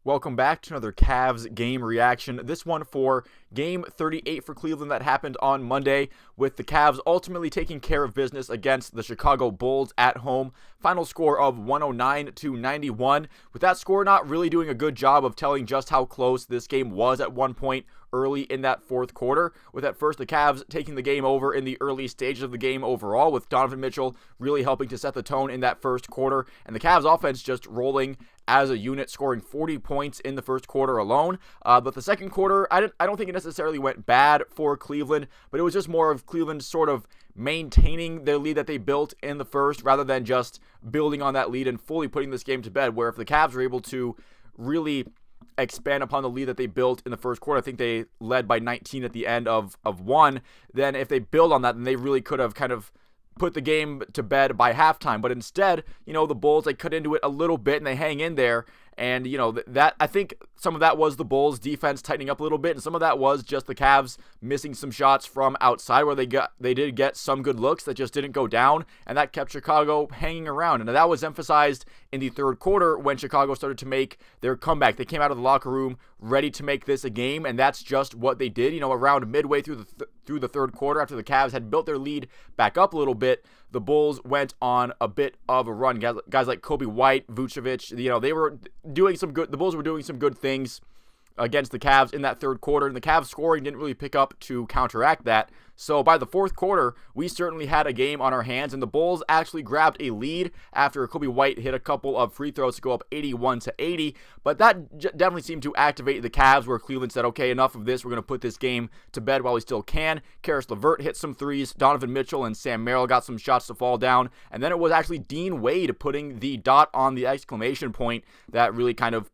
Welcome back to another Cavs game reaction. This one for game 38 for Cleveland that happened on Monday, with the Cavs ultimately taking care of business against the Chicago Bulls at home. Final score of 109-91. With that score not really doing a good job of telling just how close this game was at one point early in that fourth quarter, with at first the Cavs taking the game over in the early stages of the game overall, with Donovan Mitchell really helping to set the tone in that first quarter, and the Cavs offense just rolling as a unit, scoring 40 points in the first quarter alone. But the second quarter, I don't think it necessarily went bad for Cleveland, but it was just more of Cleveland sort of maintaining their lead that they built in the first, rather than just building on that lead and fully putting this game to bed, where if the Cavs were able to really expand upon the lead that they built in the first quarter, I think they led by 19 at the end of one, then if they build on that, then they really could have kind of put the game to bed by halftime. But instead, the Bulls, they cut into it a little bit and they hang in there. And, that I think some of that was the Bulls defense tightening up a little bit, and some of that was just the Cavs missing some shots from outside, where they did get some good looks that just didn't go down, and that kept Chicago hanging around. And that was emphasized in the third quarter when Chicago started to make their comeback. They came out of the locker room ready to make this a game, and that's just what they did. Around midway through the third quarter, after the Cavs had built their lead back up a little bit, the Bulls went on a bit of a run. Guys like Kobe White, Vucevic, they were doing some good. The Bulls were doing some good things against the Cavs in that third quarter, and the Cavs scoring didn't really pick up to counteract that. So by the fourth quarter, we certainly had a game on our hands, and the Bulls actually grabbed a lead after Kobe White hit a couple of free throws to go up 81-80, but that definitely seemed to activate the Cavs, where Cleveland said, okay, enough of this, we're going to put this game to bed while we still can. Caris LeVert hit some threes, Donovan Mitchell and Sam Merrill got some shots to fall down, and then it was actually Dean Wade putting the dot on the exclamation point that really kind of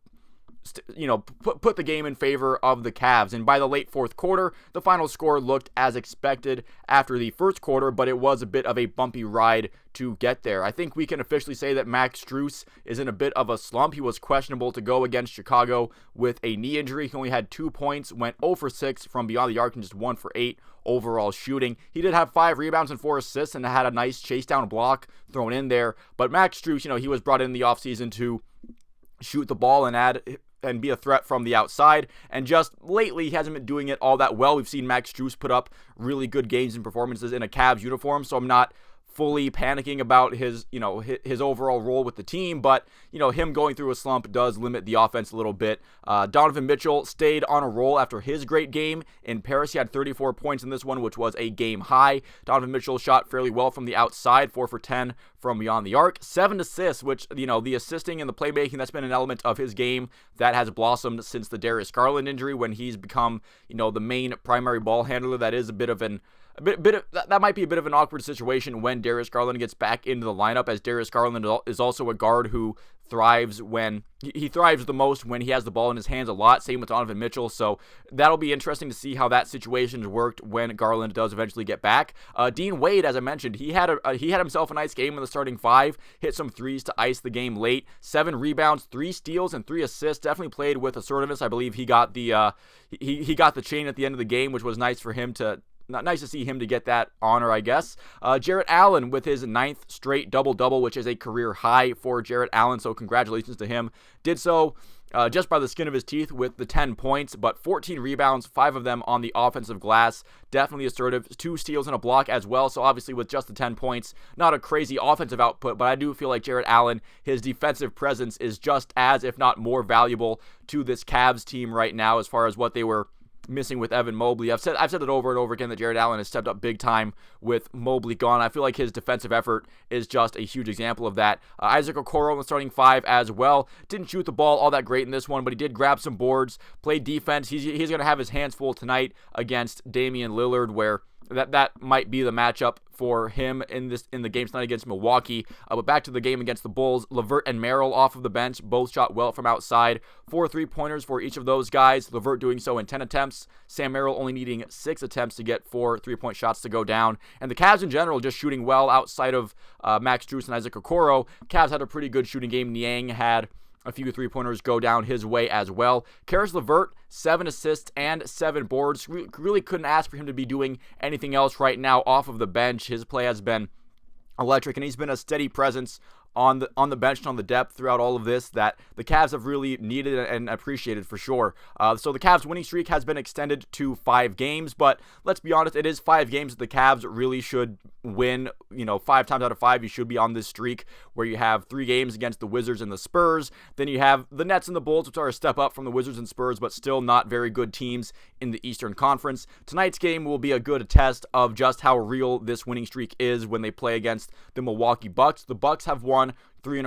put the game in favor of the Cavs. And by the late fourth quarter, the final score looked as expected after the first quarter, but it was a bit of a bumpy ride to get there. I think we can officially say that Max Strus is in a bit of a slump. He was questionable to go against Chicago with a knee injury. He only had 2 points, went 0 for 6 from beyond the arc, and just 1 for 8 overall shooting. He did have 5 rebounds and 4 assists, and had a nice chase down block thrown in there. But Max Strus, he was brought in the offseason to shoot the ball and be a threat from the outside, and just lately he hasn't been doing it all that well. We've seen Max Strus put up really good games and performances in a Cavs uniform, so I'm not fully panicking about his overall role with the team, but him going through a slump does limit the offense a little bit. Donovan Mitchell stayed on a roll after his great game in Paris. He had 34 points in this one, which was a game high. Donovan Mitchell shot fairly well from the outside, 4 for 10 from beyond the arc, 7 assists, which the assisting and the playmaking, that's been an element of his game that has blossomed since the Darius Garland injury, when he's become the main primary ball handler. That is that might be a bit of an awkward situation when Darius Garland gets back into the lineup, as Darius Garland is also a guard who thrives the most when he has the ball in his hands a lot. Same with Donovan Mitchell. So that'll be interesting to see how that situation worked when Garland does eventually get back. Dean Wade, as I mentioned, he had himself a nice game in the starting 5, hit some threes to ice the game late, 7 rebounds, 3 steals, and 3 assists. Definitely played with assertiveness. I believe he got the he got the chain at the end of the game, which was nice for him to. Nice to see him to get that honor, I guess. Jarrett Allen with his 9th straight double-double, which is a career high for Jarrett Allen, so congratulations to him. Did so just by the skin of his teeth with the 10 points, but 14 rebounds, 5 of them on the offensive glass. Definitely assertive. 2 steals and a block as well, so obviously with just the 10 points, not a crazy offensive output, but I do feel like Jarrett Allen, his defensive presence is just as, if not more valuable to this Cavs team right now, as far as what they were missing with Evan Mobley. I've said it over and over again that Jarrett Allen has stepped up big time with Mobley gone. I feel like his defensive effort is just a huge example of that. Isaac Okoro in the starting 5 as well. Didn't shoot the ball all that great in this one, but he did grab some boards, played defense. He's going to have his hands full tonight against Damian Lillard, where that might be the matchup for him in the game tonight against Milwaukee. But back to the game against the Bulls, LeVert and Merrill off of the bench, both shot well from outside. 4 3-pointers for each of those guys. LeVert doing so in 10 attempts. Sam Merrill only needing 6 attempts to get 4 3-point shots to go down. And the Cavs in general just shooting well outside of Max Strus and Isaac Okoro. Cavs had a pretty good shooting game. Niang had a few 3-pointers go down his way as well. Caris LeVert, 7 assists and 7 boards. Really couldn't ask for him to be doing anything else right now off of the bench. His play has been electric, and he's been a steady presence on the bench and on the depth throughout all of this that the Cavs have really needed and appreciated for sure. So the Cavs winning streak has been extended to 5 games, but let's be honest, it is 5 games that the Cavs really should win. 5 times out of 5 you should be on this streak where you have 3 games against the Wizards and the Spurs. Then you have the Nets and the Bulls, which are a step up from the Wizards and Spurs, but still not very good teams in the Eastern Conference. Tonight's game will be a good test of just how real this winning streak is when they play against the Milwaukee Bucks. The Bucks have won 3 in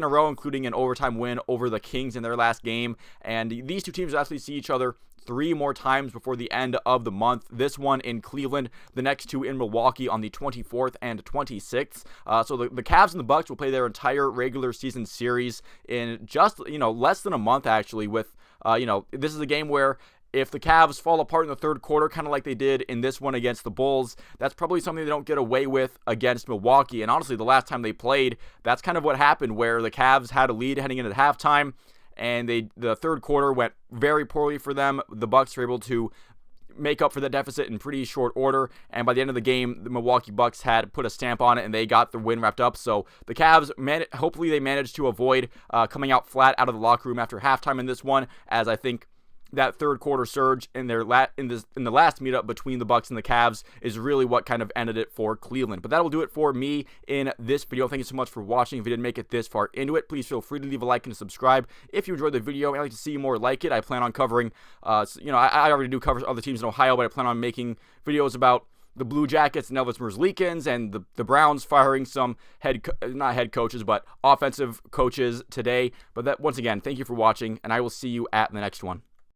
a row, including an overtime win over the Kings in their last game. And these two teams actually see each other 3 more times before the end of the month. This one in Cleveland, the next 2 in Milwaukee on the 24th and 26th. So the Cavs and the Bucks will play their entire regular season series in just, less than a month, actually, with, this is a game where if the Cavs fall apart in the third quarter, kind of like they did in this one against the Bulls, that's probably something they don't get away with against Milwaukee. And honestly, the last time they played, that's kind of what happened, where the Cavs had a lead heading into halftime, and the third quarter went very poorly for them. The Bucks were able to make up for the deficit in pretty short order, and by the end of the game, the Milwaukee Bucks had put a stamp on it, and they got the win wrapped up. So the Cavs, hopefully they managed to avoid coming out flat out of the locker room after halftime in this one, as I think that third quarter surge in the last meetup between the Bucks and the Cavs is really what kind of ended it for Cleveland. But that will do it for me in this video. Thank you so much for watching. If you didn't make it this far into it, please feel free to leave a like and subscribe. If you enjoyed the video and I'd like to see more like it, I plan on covering, I already do cover other teams in Ohio, but I plan on making videos about the Blue Jackets and Elvis Merzlikins and the Browns firing some not head coaches, but offensive coaches today. But that, once again, thank you for watching, and I will see you at the next one.